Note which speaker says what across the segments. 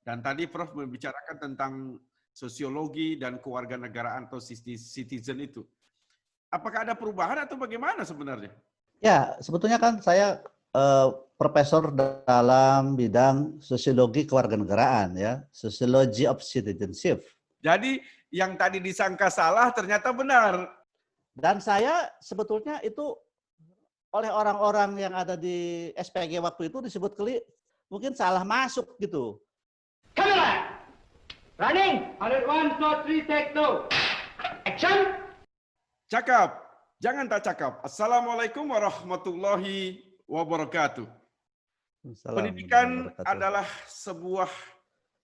Speaker 1: Dan tadi Prof membicarakan tentang sosiologi dan kewarganegaraan atau citizen itu. Apakah ada perubahan atau bagaimana sebenarnya?
Speaker 2: Ya, sebetulnya kan saya profesor dalam bidang sosiologi kewarganegaraan ya, Sociology of Citizenship.
Speaker 1: Jadi yang tadi disangka salah ternyata benar.
Speaker 2: Dan saya sebetulnya itu oleh orang-orang yang ada di SPG waktu itu disebut mungkin salah masuk gitu.
Speaker 3: Camera! Running! 101, 2, 3, take two. Action!
Speaker 1: Cakap, jangan tak cakap. Assalamualaikum warahmatullahi wabarakatuh. Pendidikan adalah sebuah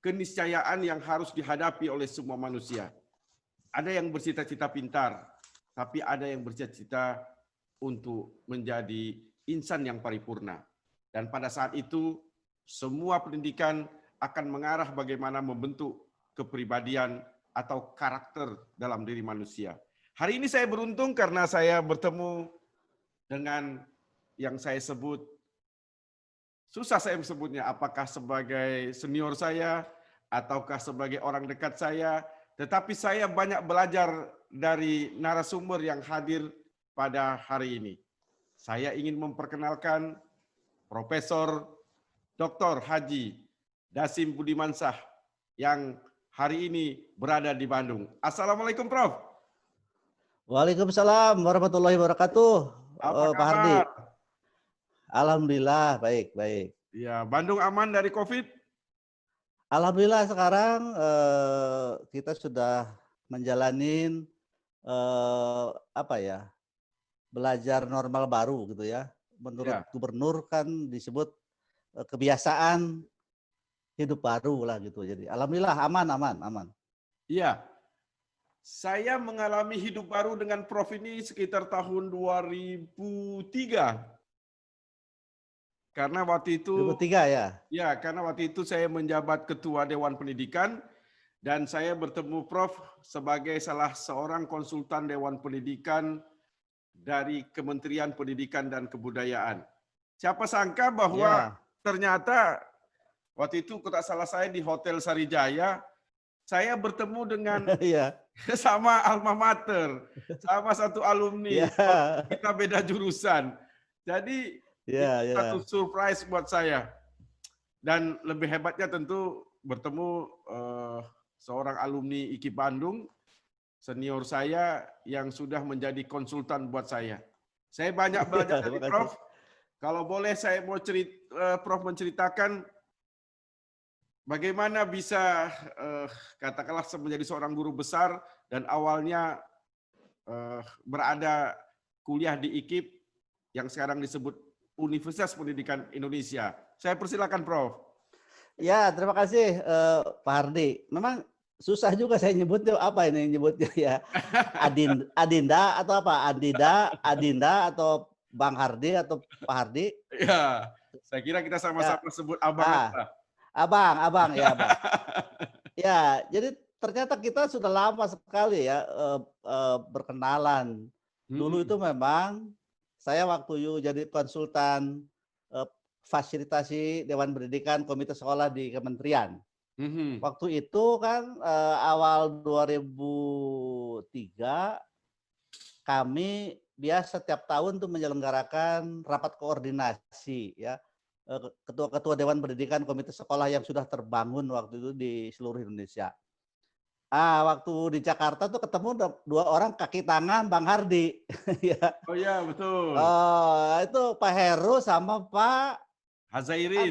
Speaker 1: keniscayaan yang harus dihadapi oleh semua manusia. Ada yang bercita-cita pintar, tapi ada yang bercita-cita untuk menjadi insan yang paripurna. Dan pada saat itu, semua pendidikan akan mengarah bagaimana membentuk kepribadian atau karakter dalam diri manusia. Hari ini saya beruntung karena saya bertemu dengan yang saya sebut, susah saya sebutnya, apakah sebagai senior saya, ataukah sebagai orang dekat saya, tetapi saya banyak belajar dari narasumber yang hadir pada hari ini. Saya ingin memperkenalkan Profesor Dr. Haji Dasim Budimansah yang hari ini berada di Bandung. Assalamualaikum Prof.
Speaker 2: Waalaikumsalam warahmatullahi wabarakatuh.
Speaker 1: Apa
Speaker 2: Pak Hardi.
Speaker 1: kabar?
Speaker 2: Alhamdulillah baik.
Speaker 1: Ya, Bandung aman dari COVID?
Speaker 2: Alhamdulillah sekarang kita sudah menjalani belajar normal baru gitu ya. Menurut gubernur kan disebut kebiasaan hidup baru lah gitu. Jadi alhamdulillah aman.
Speaker 1: Iya. Saya mengalami hidup baru dengan Prof ini sekitar tahun 2003. Karena waktu itu
Speaker 2: 2003 ya.
Speaker 1: Ya, karena waktu itu saya menjabat Ketua Dewan Pendidikan dan saya bertemu Prof sebagai salah seorang konsultan Dewan Pendidikan dari Kementerian Pendidikan dan Kebudayaan. Siapa sangka bahwa ternyata waktu itu kalau tak salah saya di Hotel Sarijaya, saya bertemu dengan sama alma mater, sama satu alumni, kita beda jurusan. Jadi satu surprise buat saya. Dan lebih hebatnya tentu bertemu seorang alumni IKI Bandung, senior saya yang sudah menjadi konsultan buat saya. Saya banyak belajar dari Prof. Kalau boleh saya mau Prof menceritakan bagaimana bisa katakanlah menjadi seorang guru besar dan awalnya berada kuliah di IKIP yang sekarang disebut Universitas Pendidikan Indonesia. Saya persilakan Prof.
Speaker 2: Ya, terima kasih Pak Hardi. Memang susah juga saya nyebutnya, apa ini nyebutnya ya. Adinda atau apa? Adinda atau Bang Hardi atau Pak Hardi?
Speaker 1: Ya, saya kira kita sama-sama sebut abang.
Speaker 2: Abang ya, Bang. Ya, jadi ternyata kita sudah lama sekali ya berkenalan. Dulu itu memang saya waktu jadi konsultan fasilitasi Dewan Pendidikan Komite Sekolah di Kementerian. Waktu itu kan awal 2003 kami setiap tahun tuh menyelenggarakan rapat koordinasi ya. Ketua-ketua Dewan Pendidikan Komite Sekolah yang sudah terbangun waktu itu di seluruh Indonesia. Waktu di Jakarta tuh ketemu dua orang kaki tangan Bang Hardi.
Speaker 1: Oh iya betul.
Speaker 2: Itu Pak Heru sama Pak
Speaker 1: Hazairin.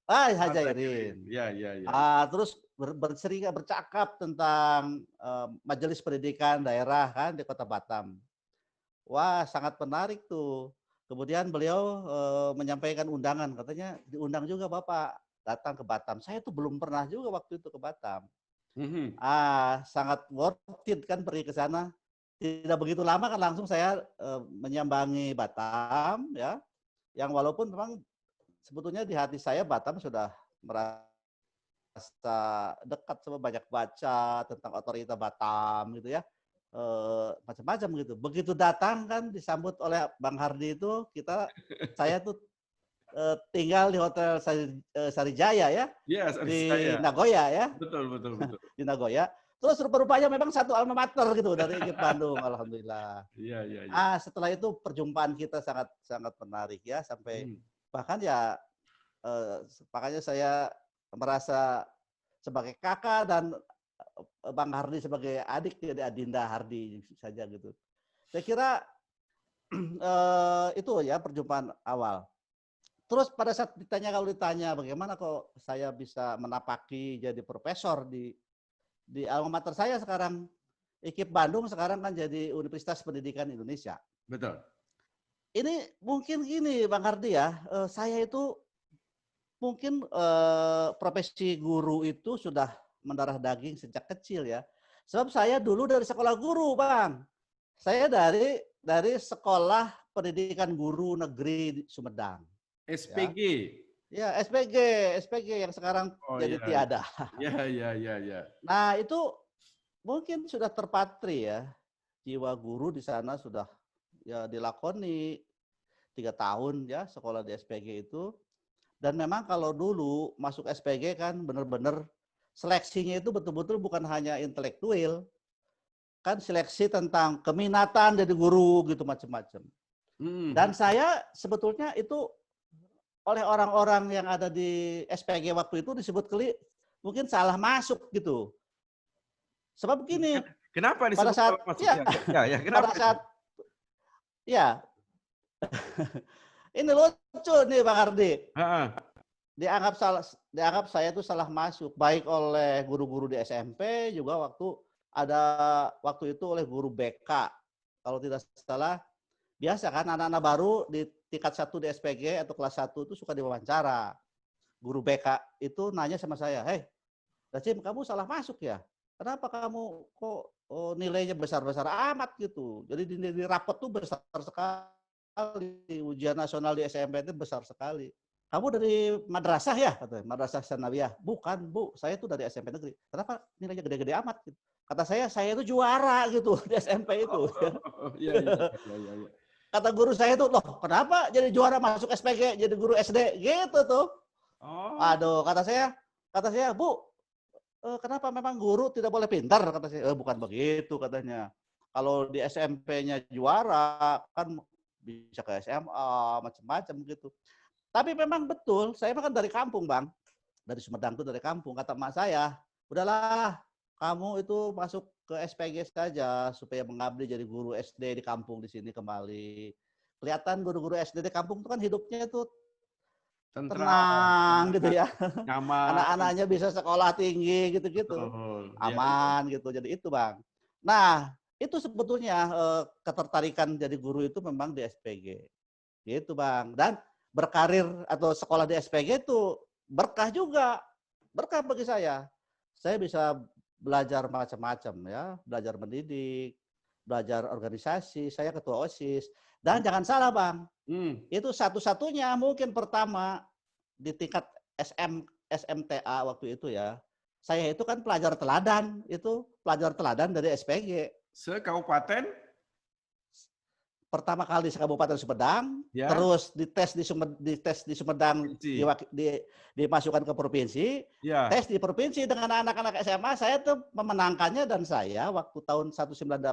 Speaker 2: Hazairin.
Speaker 1: Ya.
Speaker 2: Terus bercakap tentang Majelis Pendidikan Daerah kan di Kota Batam. Wah, sangat menarik tuh. Kemudian beliau menyampaikan undangan, katanya diundang juga Bapak datang ke Batam. Saya tuh belum pernah juga waktu itu ke Batam. Sangat worth it kan pergi ke sana. Tidak begitu lama kan langsung saya menyambangi Batam ya. Yang walaupun memang sebetulnya di hati saya Batam sudah merasa dekat, sama banyak baca tentang otorita Batam gitu ya. Macam-macam gitu. Begitu datang kan disambut oleh Bang Hardi itu, saya tuh tinggal di Hotel Sarijaya ya,
Speaker 1: Iya,
Speaker 2: di
Speaker 1: saya.
Speaker 2: Nagoya ya,
Speaker 1: Betul, betul, betul.
Speaker 2: di Nagoya. Terus rupa-rupanya memang satu alma mater gitu dari IKIP Bandung, alhamdulillah.
Speaker 1: Iya, iya, iya.
Speaker 2: Setelah itu perjumpaan kita sangat sangat menarik ya, sampai
Speaker 1: Hmm.
Speaker 2: bahkan ya makanya saya merasa sebagai kakak dan Bang Hardi sebagai adik, jadi Adinda Hardi saja gitu. Saya kira itu ya perjumpaan awal. Terus pada saat kalau ditanya bagaimana kok saya bisa menapaki jadi profesor di alma mater saya sekarang, IKIP Bandung sekarang kan jadi Universitas Pendidikan Indonesia.
Speaker 1: Betul.
Speaker 2: Ini mungkin gini Bang Hardi ya, saya itu mungkin profesi guru itu sudah mendarah daging sejak kecil ya. Sebab saya dulu dari sekolah guru, Bang. Saya dari Sekolah Pendidikan Guru Negeri Sumedang.
Speaker 1: SPG.
Speaker 2: Ya, SPG yang sekarang
Speaker 1: Oh,
Speaker 2: jadi
Speaker 1: iya.
Speaker 2: tiada.
Speaker 1: Ya, ya, ya, ya.
Speaker 2: Nah, itu mungkin sudah terpatri ya. Jiwa guru di sana sudah ya dilakoni 3 tahun ya sekolah di SPG itu. Dan memang kalau dulu masuk SPG kan benar-benar seleksinya itu betul-betul bukan hanya intelektual. Kan seleksi tentang keminatan jadi guru gitu macam-macam. Dan saya sebetulnya itu oleh orang-orang yang ada di SPG waktu itu disebut mungkin salah masuk gitu. Sebab begini,
Speaker 1: Kenapa
Speaker 2: pada
Speaker 1: disebut
Speaker 2: saat
Speaker 1: salah masuk? Ya, kenapa?
Speaker 2: pada saat ya ini lucu nih Bang Hardi. Dianggap saya itu salah masuk baik oleh guru-guru di SMP juga waktu itu oleh guru BK. Kalau tidak salah, biasa kan anak-anak baru di tingkat 1 di SPG atau kelas 1 itu suka diwawancara. Guru BK itu nanya sama saya, "Hei, Dacim, kamu salah masuk ya? Kenapa kamu kok nilainya besar-besar amat gitu?" Jadi di rapot tuh besar sekali. Ujian nasional di SMP itu besar sekali. "Kamu dari madrasah ya?" katanya, "Madrasah Sanawiyah." "Bukan, Bu, saya itu dari SMP negeri." "Kenapa nilainya gede-gede amat?" Gitu. Kata saya itu juara gitu di SMP itu.
Speaker 1: Iya.
Speaker 2: Kata guru saya itu, "Loh, kenapa jadi juara masuk SPG, jadi guru SD?" Gitu tuh. Aduh, kata saya, "Bu, kenapa memang guru tidak boleh pintar?" Kata saya. "Bukan begitu," katanya. "Kalau di SMP-nya juara, kan bisa ke SMA, macam-macam gitu." Tapi memang betul, saya kan dari kampung, Bang. Dari Sumedang tuh dari kampung. Kata emak saya, "Udahlah, kamu itu masuk ke SPG saja supaya mengabdi jadi guru SD di kampung di sini kembali." Kelihatan guru-guru SD di kampung itu kan hidupnya itu tenang gitu ya.
Speaker 1: Nyaman.
Speaker 2: Anak-anaknya bisa sekolah tinggi gitu-gitu. Aman gitu. Jadi itu, Bang. Nah, itu sebetulnya ketertarikan jadi guru itu memang di SPG. Gitu, Bang. Dan berkarir atau sekolah di SPG itu berkah juga. Berkah bagi saya. Saya bisa belajar macam-macam ya, belajar mendidik, belajar organisasi, saya ketua OSIS. Dan jangan salah Bang, itu satu-satunya mungkin pertama di tingkat SMTA waktu itu ya. Saya itu kan pelajar teladan dari SPG.
Speaker 1: Se-kabupaten?
Speaker 2: Pertama kali di Kabupaten Sumedang, ya. Terus dites di Sumedang, dimasukkan ke provinsi, ya. Tes di provinsi dengan anak-anak SMA, saya tuh memenangkannya dan saya waktu tahun 1981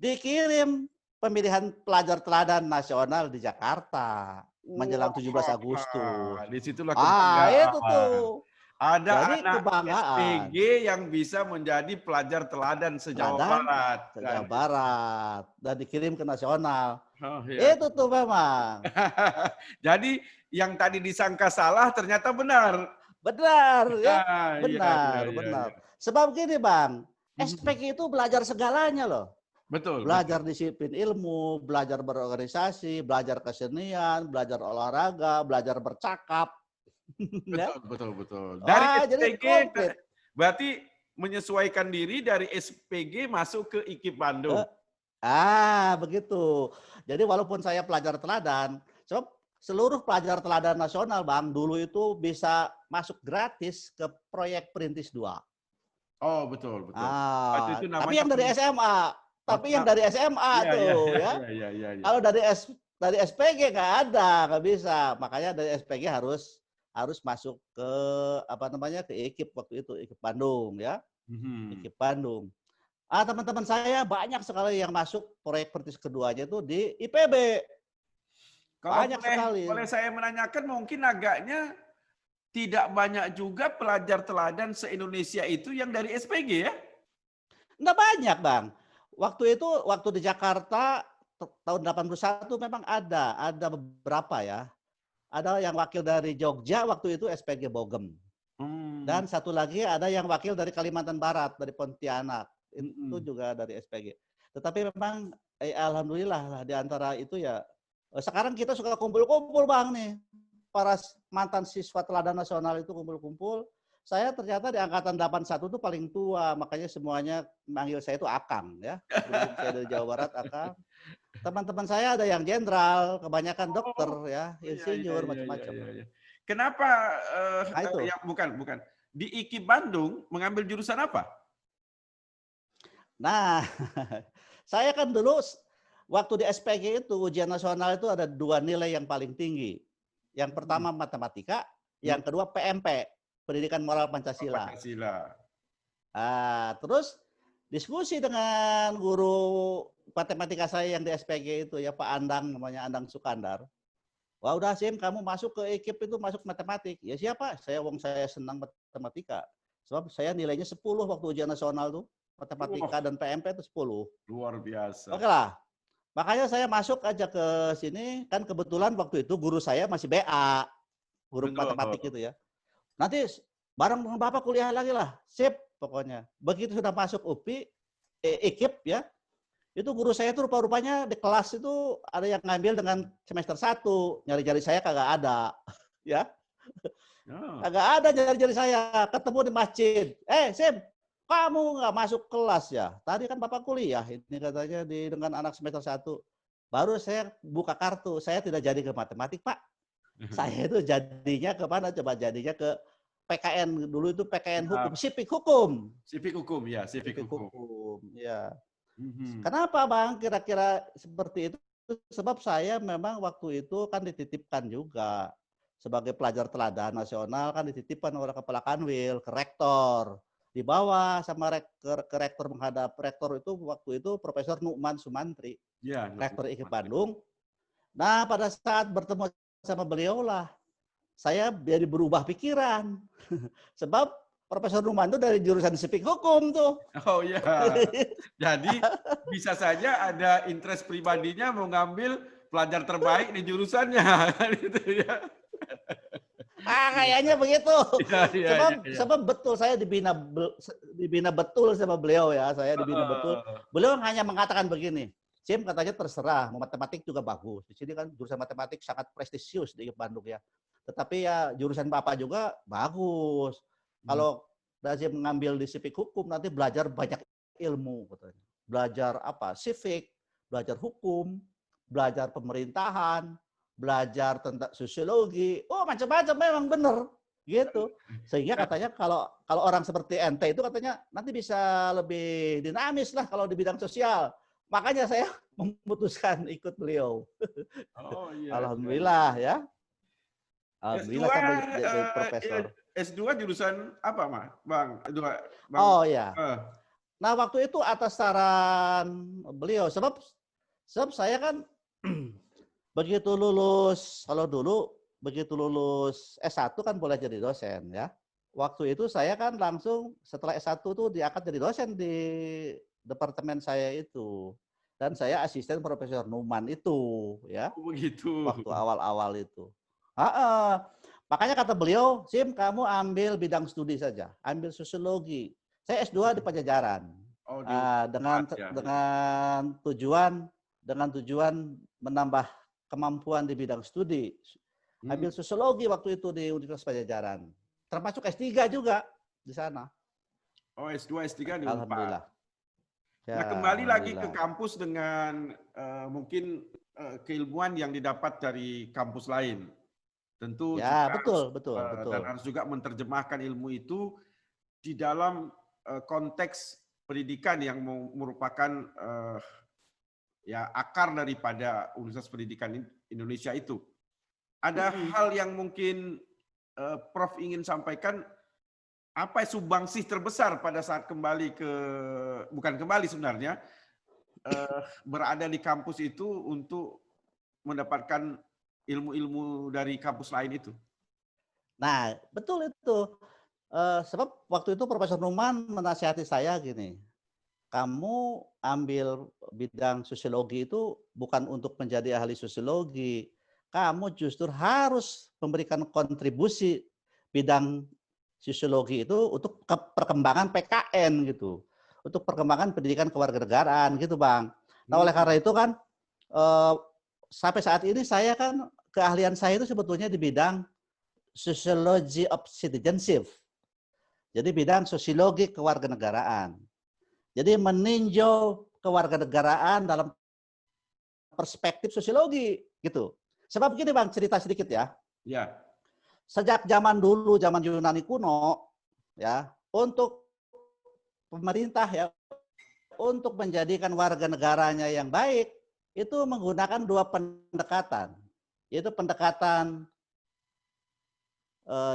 Speaker 2: dikirim pemilihan pelajar teladan nasional di Jakarta menjelang 17 Agustus.
Speaker 1: Disitulah kebanggaan.
Speaker 2: Itu tuh.
Speaker 1: Ada
Speaker 2: jadi
Speaker 1: anak
Speaker 2: kebanggaan.
Speaker 1: SPG yang bisa menjadi pelajar teladan se-Jawa Barat.
Speaker 2: Se-Jawa Barat. Dan dikirim ke nasional. Ya. Itu tuh memang.
Speaker 1: Jadi yang tadi disangka salah ternyata benar.
Speaker 2: Benar. Ya. Benar.
Speaker 1: Iya.
Speaker 2: Sebab gini Bang, SPG itu belajar segalanya loh.
Speaker 1: Betul.
Speaker 2: Belajar disiplin ilmu, belajar berorganisasi, belajar kesenian, belajar olahraga, belajar bercakap.
Speaker 1: Betul. Dari SPG berarti menyesuaikan diri dari SPG masuk ke IKIP Bandung.
Speaker 2: Begitu. Jadi walaupun saya pelajar teladan, sebab seluruh pelajar teladan nasional Bang dulu itu bisa masuk gratis ke proyek Perintis 2.
Speaker 1: Oh, betul.
Speaker 2: Tapi yang dari SMA, tuh ya. Kalau dari dari SPG nggak ada, nggak bisa. Makanya dari SPG harus masuk ke apa namanya, ke IKIP waktu itu, IKIP Bandung ya,
Speaker 1: Mhm.
Speaker 2: IKIP Bandung. Teman-teman saya banyak sekali yang masuk proyek perintis keduanya itu di IPB,
Speaker 1: Kalau
Speaker 2: banyak
Speaker 1: boleh
Speaker 2: sekali.
Speaker 1: boleh saya menanyakan, mungkin agaknya tidak banyak juga pelajar teladan se-Indonesia itu yang dari SPG ya?
Speaker 2: Nggak banyak, Bang. Waktu itu, waktu di Jakarta tahun 81 memang ada beberapa ya. Ada yang wakil dari Jogja waktu itu SPG Bogem.
Speaker 1: Hmm,
Speaker 2: Dan satu lagi ada yang wakil dari Kalimantan Barat, dari Pontianak. Itu
Speaker 1: mhm.
Speaker 2: juga dari SPG. Tetapi memang alhamdulillah lah di antara itu ya, sekarang kita suka kumpul-kumpul Bang nih. Para mantan siswa teladan nasional itu kumpul-kumpul. Saya ternyata di angkatan 81 itu paling tua, makanya semuanya manggil saya itu Akang ya. Berhubung saya dari Jawa Barat, Akang. Teman-teman saya ada yang jenderal, kebanyakan dokter
Speaker 1: Oh,
Speaker 2: ya,
Speaker 1: iya iya
Speaker 2: insinyur
Speaker 1: iya iya
Speaker 2: macam-macam.
Speaker 1: iya iya. Kenapa,
Speaker 2: Nah itu.
Speaker 1: ya bukan. Di IKIP Bandung mengambil jurusan apa?
Speaker 2: Nah, saya kan dulu waktu di SPG itu ujian nasional itu ada 2 nilai yang paling tinggi. Yang
Speaker 1: Hmm,
Speaker 2: pertama matematika,
Speaker 1: mhm,
Speaker 2: yang kedua PMP, Pendidikan Moral
Speaker 1: oh,
Speaker 2: Pancasila.
Speaker 1: Pancasila.
Speaker 2: Terus diskusi dengan guru matematika saya yang di SPG itu ya Pak Andang, namanya Andang Sukandar. Wah udah Sim, kamu masuk ke ekip itu masuk matematik. Ya siapa? Saya senang matematika. Sebab saya nilainya 10 waktu ujian nasional tuh. Matematika
Speaker 1: Wah,
Speaker 2: dan PMP itu 10.
Speaker 1: luar biasa.
Speaker 2: Oke lah. Makanya saya masuk aja ke sini, kan kebetulan waktu itu guru saya masih BA, guru matematik
Speaker 1: Betul.
Speaker 2: itu ya. Nanti bareng dengan Bapak kuliah lagi lah, sip pokoknya. Begitu sudah masuk UPI, IKIP ya, itu guru saya itu rupa-rupanya di kelas itu ada yang ngambil dengan semester 1, nyari-nyari saya kagak ada. Ya,
Speaker 1: Oh,
Speaker 2: kagak ada nyari-nyari saya, ketemu di masjid. Sim, kamu nggak masuk kelas ya? Tadi kan Bapak kuliah, ini katanya dengan anak semester 1. Baru saya buka kartu, saya tidak jadi ke matematik, Pak. Saya itu jadinya ke mana coba? Jadinya ke PKN, dulu itu PKN
Speaker 1: ya,
Speaker 2: hukum, sipik hukum.
Speaker 1: sipik hukum ya, sipik
Speaker 2: Sipik
Speaker 1: hukum.
Speaker 2: hukum, ya.
Speaker 1: Mhm.
Speaker 2: Kenapa Bang kira-kira seperti itu? Sebab saya memang waktu itu kan dititipkan juga sebagai pelajar teladan nasional, kan dititipkan oleh kepala kanwil ke rektor. Di bawah sama ke rektor, menghadap rektor itu waktu itu Profesor Nukman Sumantri,
Speaker 1: Ya,
Speaker 2: rektor IKIP
Speaker 1: Mantri.
Speaker 2: Bandung. Nah, pada saat bertemu sama beliau lah, saya jadi berubah pikiran. Sebab Profesor Nukman itu dari jurusan sipik hukum tuh.
Speaker 1: Oh ya, jadi bisa saja ada interest pribadinya mau ngambil pelajar terbaik di jurusannya, gitu ya.
Speaker 2: Kayaknya begitu.
Speaker 1: Iya iya iya
Speaker 2: Sebab
Speaker 1: iya.
Speaker 2: sebab betul saya dibina betul sama beliau ya, saya dibina betul.
Speaker 1: Heeh.
Speaker 2: Beliau hanya mengatakan begini, Sim katanya terserah, mau matematik juga bagus. Di sini kan jurusan matematik sangat prestisius di Bandung ya. Tetapi ya jurusan Bapak juga bagus.
Speaker 1: Mhm.
Speaker 2: Kalau Nazim mengambil di sipik hukum nanti belajar banyak ilmu katanya. Belajar apa? Civic, belajar hukum, belajar pemerintahan, belajar tentang sosiologi, oh macam-macam memang benar gitu. Sehingga
Speaker 1: Nah,
Speaker 2: katanya kalau kalau orang seperti ente itu katanya nanti bisa lebih dinamis lah kalau di bidang sosial. Makanya saya memutuskan ikut beliau.
Speaker 1: oh iya iya iya.
Speaker 2: Alhamdulillah ya.
Speaker 1: S2
Speaker 2: Alhamdulillah sampai jadi
Speaker 1: iya,
Speaker 2: profesor.
Speaker 1: S2 jurusan apa, Bang? S2 Bang.
Speaker 2: Oh ya.
Speaker 1: Eh,
Speaker 2: Nah waktu itu atas saran beliau, sebab saya kan begitu lulus, kalau dulu begitu lulus S1 kan boleh jadi dosen ya. Waktu itu saya kan langsung setelah S1 tuh diangkat jadi dosen di departemen saya itu. Dan saya asisten Profesor Numan itu ya,
Speaker 1: oh begitu.
Speaker 2: waktu awal-awal itu. Heeh. Makanya kata beliau, Sim kamu ambil bidang studi saja, ambil sosiologi. Saya S2 di Pajajaran.
Speaker 1: Oh di
Speaker 2: Dengan
Speaker 1: Unpad ya.
Speaker 2: tujuan menambah kemampuan di bidang studi.
Speaker 1: Hmm.
Speaker 2: Ambil sosiologi waktu itu di Universitas Pajajaran. Termasuk S3 juga di sana.
Speaker 1: Oh S2 S3 di Unpad.
Speaker 2: Alhamdulillah. Ya,
Speaker 1: Nah, kembali lagi ke
Speaker 2: alhamdulillah.
Speaker 1: kampus dengan mungkin keilmuan yang didapat dari kampus lain. Tentu
Speaker 2: Ya,
Speaker 1: juga harus
Speaker 2: betul, betul,
Speaker 1: dan
Speaker 2: betul.
Speaker 1: harus juga menerjemahkan ilmu itu di dalam konteks pendidikan yang merupakan ya akar daripada Universitas Pendidikan Indonesia itu. Ada hal yang mungkin Prof ingin sampaikan, apa sumbangsih terbesar pada saat kembali ke, bukan kembali sebenarnya, berada di kampus itu untuk mendapatkan ilmu-ilmu dari kampus lain itu?
Speaker 2: Nah, betul itu. Sebab waktu itu Profesor Numan menasihati saya gini, kamu ambil bidang sosiologi itu bukan untuk menjadi ahli sosiologi, kamu justru harus memberikan kontribusi bidang sosiologi itu untuk perkembangan PKN gitu, untuk perkembangan pendidikan kewarganegaraan gitu, Bang. Nah, oleh karena itu kan sampai saat ini saya kan keahlian saya itu sebetulnya di bidang sociology of citizenship. Jadi bidang sosiologi kewarganegaraan. Jadi meninjau kewarganegaraan dalam perspektif sosiologi gitu. Sebab gini Bang, cerita sedikit ya.
Speaker 1: Ya.
Speaker 2: Sejak zaman dulu, zaman Yunani kuno, ya, untuk pemerintah ya, untuk menjadikan warga negaranya yang baik, itu menggunakan dua pendekatan, yaitu pendekatan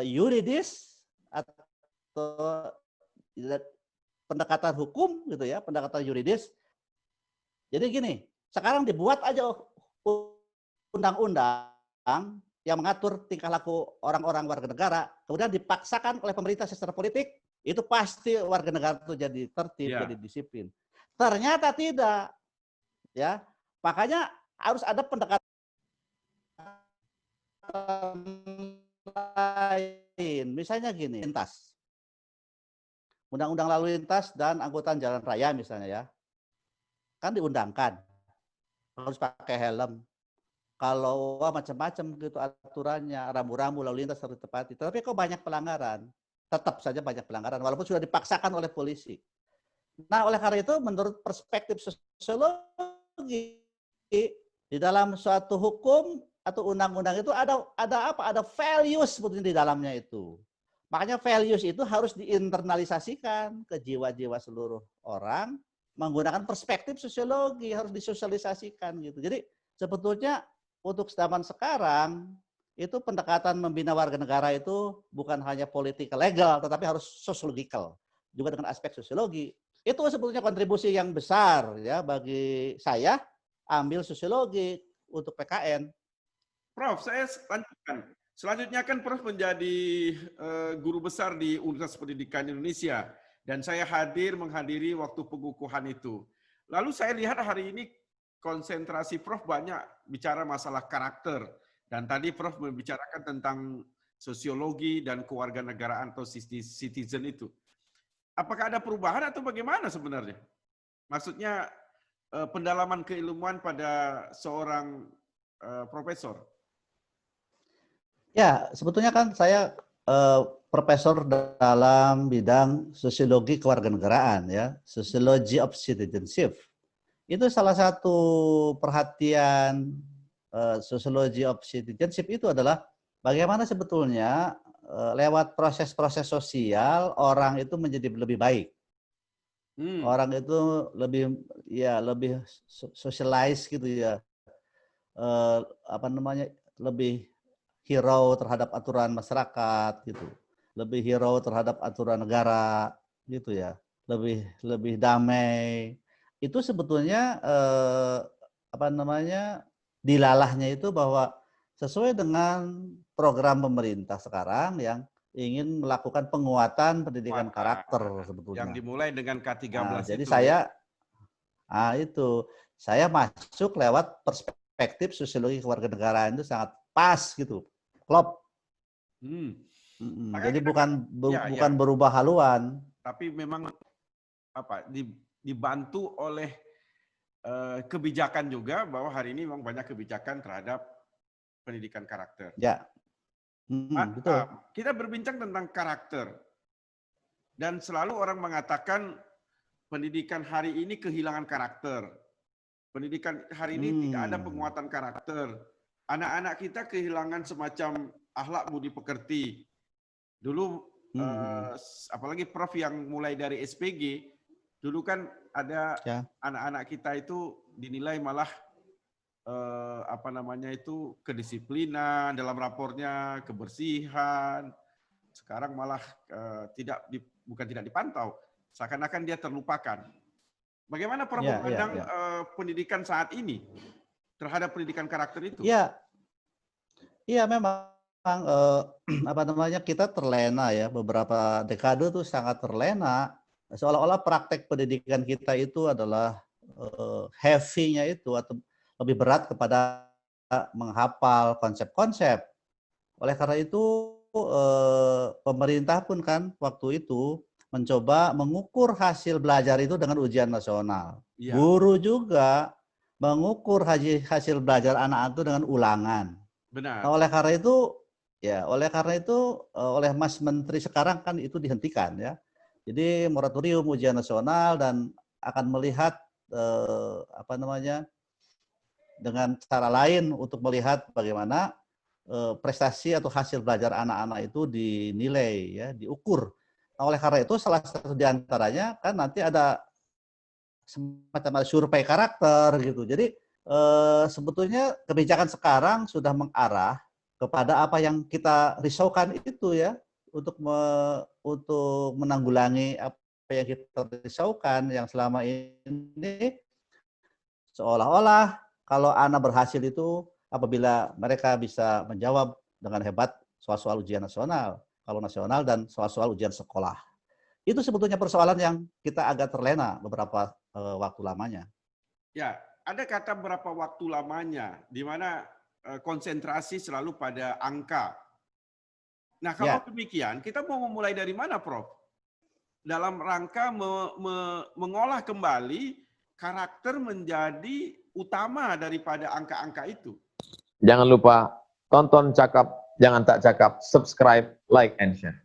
Speaker 2: yuridis atau pendekatan hukum gitu ya, pendekatan yuridis. Jadi gini, sekarang dibuat aja undang-undang yang mengatur tingkah laku orang-orang warga negara, kemudian dipaksakan oleh pemerintah secara politik, itu pasti warga negara itu jadi tertib, jadi disiplin. Ternyata tidak, ya. Makanya harus ada pendekatan lain. Misalnya gini, lintas. Undang-undang lalu lintas dan angkutan jalan raya misalnya ya. Kan diundangkan harus pakai helm. Kalau macam-macam gitu aturannya, rambu-rambu lalu lintas harus ditepati. Tapi kok banyak pelanggaran? Tetap saja banyak pelanggaran, walaupun sudah dipaksakan oleh polisi. Nah, oleh karena itu, menurut perspektif sosiologi, di dalam suatu hukum atau undang-undang itu ada apa? Ada values sebetulnya di dalamnya itu. Makanya values itu harus diinternalisasikan ke jiwa-jiwa seluruh orang menggunakan perspektif sosiologi, harus disosialisasikan gitu. Jadi sebetulnya untuk zaman sekarang itu pendekatan membina warga negara itu bukan hanya political legal, tetapi harus sociological juga dengan aspek sosiologi. Itu sebetulnya kontribusi yang besar ya bagi saya ambil sosiologi untuk PKN.
Speaker 1: Prof, saya lanjutkan. Selanjutnya kan Prof menjadi guru besar di Universitas Pendidikan Indonesia dan saya menghadiri waktu pengukuhan itu. Lalu saya lihat hari ini konsentrasi Prof banyak bicara masalah karakter dan tadi Prof membicarakan tentang sosiologi dan kewarganegaraan atau citizen itu. Apakah ada perubahan atau bagaimana sebenarnya? Maksudnya pendalaman keilmuan pada seorang profesor.
Speaker 2: Ya, sebetulnya kan saya profesor dalam bidang sosiologi kewarganegaraan ya, sociology of citizenship. Itu salah satu perhatian sociology of citizenship itu adalah bagaimana sebetulnya lewat proses-proses sosial orang itu menjadi lebih baik. Orang itu lebih socialize gitu ya. Lebih hero terhadap aturan masyarakat gitu. Lebih hero terhadap aturan negara gitu ya. Lebih damai. Itu sebetulnya dilalahnya itu bahwa sesuai dengan program pemerintah sekarang yang ingin melakukan penguatan pendidikan karakter sebetulnya.
Speaker 1: Yang dimulai dengan K13
Speaker 2: jadi
Speaker 1: itu.
Speaker 2: Saya masuk lewat perspektif sosiologi kewarganegaraan itu sangat pas gitu. Klop. Jadi bukan berubah haluan.
Speaker 1: Tapi memang dibantu oleh kebijakan juga bahwa hari ini memang banyak kebijakan terhadap pendidikan karakter.
Speaker 2: Ya. Betul.
Speaker 1: Kita berbincang tentang karakter. Dan selalu orang mengatakan pendidikan hari ini kehilangan karakter. Pendidikan hari ini tidak ada penguatan karakter. Anak-anak kita kehilangan semacam akhlak budi pekerti. Dulu apalagi Prof yang mulai dari SPG Dulu kan ada
Speaker 2: Ya.
Speaker 1: anak-anak kita itu dinilai malah apa namanya itu kedisiplinan dalam rapornya, kebersihan. Sekarang malah bukan tidak dipantau, seakan-akan dia terlupakan. Bagaimana Prof
Speaker 2: Ya,
Speaker 1: memandang
Speaker 2: ya.
Speaker 1: pendidikan saat ini terhadap pendidikan karakter itu?
Speaker 2: Iya, iya memang apa namanya kita terlena ya beberapa dekade tuh sangat terlena seolah-olah praktek pendidikan kita itu adalah heavy-nya itu atau lebih berat kepada menghafal konsep-konsep. Oleh karena itu pemerintah pun kan waktu itu mencoba mengukur hasil belajar itu dengan ujian nasional.
Speaker 1: Iya.
Speaker 2: Guru juga mengukur hasil belajar anak itu dengan ulangan.
Speaker 1: Benar.
Speaker 2: Nah, oleh karena itu oleh Mas Menteri sekarang kan itu dihentikan ya. Jadi moratorium ujian nasional dan akan melihat apa namanya dengan cara lain untuk melihat bagaimana prestasi atau hasil belajar anak-anak itu dinilai ya, diukur. Nah, oleh karena itu salah satu di antaranya kan nanti ada semacam survei karakter gitu. Jadi sebetulnya kebijakan sekarang sudah mengarah kepada apa yang kita risaukan itu ya untuk menanggulangi apa yang kita risaukan yang selama ini seolah-olah kalau anak berhasil itu apabila mereka bisa menjawab dengan hebat soal-soal ujian nasional, kalau nasional dan soal-soal ujian sekolah. Itu sebetulnya persoalan yang kita agak terlena beberapa waktu lamanya.
Speaker 1: Ya, ada kata berapa waktu lamanya, di mana konsentrasi selalu pada angka. Nah, kalau demikian, kita mau memulai dari mana, Prof? Dalam rangka mengolah kembali karakter menjadi utama daripada angka-angka itu.
Speaker 4: Jangan lupa tonton Cakap, jangan tak cakap, subscribe, like, and share.